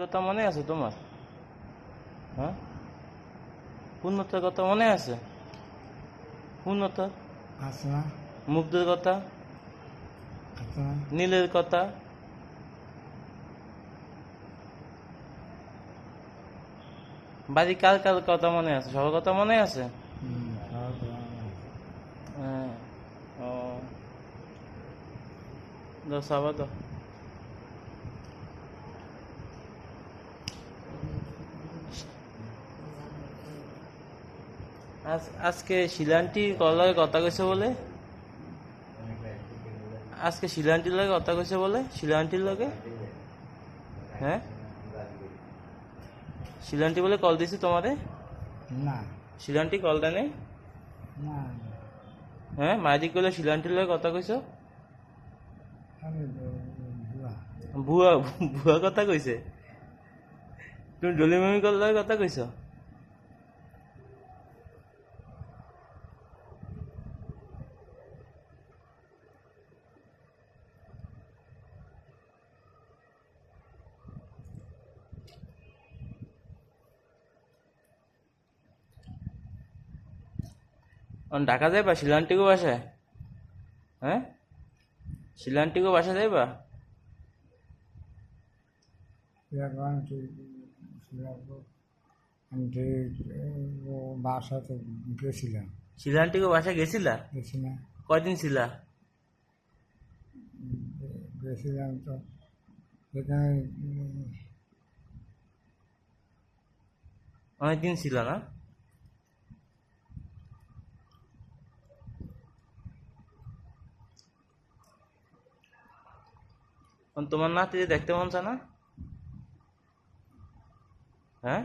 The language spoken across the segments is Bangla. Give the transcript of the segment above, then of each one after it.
কথা মনে আছে তোমার? হ্যাঁ, পূর্ণতার কথা মনে আছে? পূর্ণতা, আছে না? মুগ্ধের কথা, আছে না? নীলের কথা, বাড়ি কার কার কথা মনে আছে? সবার কথা মনে আছে? সবার তো মনে আছে। হ্যাঁ। ও, দাও সাবা দাও। আজকে শিলান্টি কলার কথা কইছে বলে? আজকে শিলান্টির লগে কথা কইছে বলে? শিলান্টির লগে? হ্যাঁ, শিলান্টি বলে কল দিছে তোমারে? না শিলান্টি কল দেয় নাই? না হ্যাঁ, মাইদিক বলে শিলান্টির লগে কথা কইছো? আমি ভুয়া ভুয়া, ভুয়া কথা কইছে? তুমি ডলিমামি কলার কথা কইছো? ঢাকা যাইবা শিলান্টিগো বাসায়? হ্যাঁ, শিলান্টিগো বাসায় যাইবা? আমি ঠিক ও বাসাতে গেছিলাম। শিলান্টিগো বাসায় গেছিলা? গেছি না? কয়দিন ছিলা? গেছিলাম তো সেখানে অনেকদিন ছিল না? তোমার নাতিকে দেখতে মন চায় না? হ্যাঁ,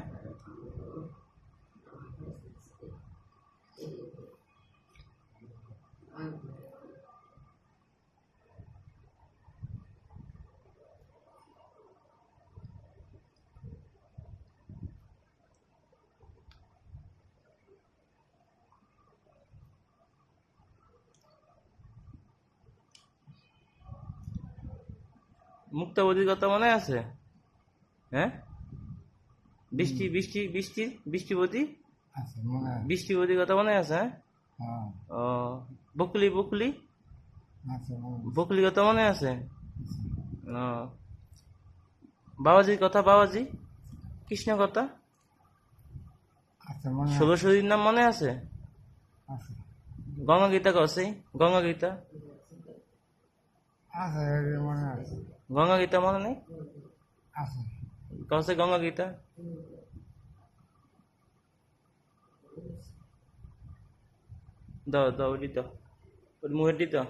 মুক্তাবধির কথা মনে আছে? হ্যাঁ, বৃষ্টি বৃষ্টি বৃষ্টি বৃষ্টিবতী, আছে মনে আছে। বৃষ্টিবতীর কথা মনে আছে? হ্যাঁ। হ্যাঁ ও, বকুলি বকুলি, আছে মনে আছে। বকুলির কথা মনে আছে? ও, বাবাজির কথা, বাবাজি কৃষ্ণ কথা, আছে মনে আছে। ষোলশরীর নাম মনে আছে? আছে গঙ্গা গীতা কছে? গঙ্গা গীতা, আছে মনে আছে। গঙ্গা গীতা মনে নেই? আছে কছে গঙ্গা গীতা? দাও দাও, ওটি দাও, ওর মুখেরটি দাও।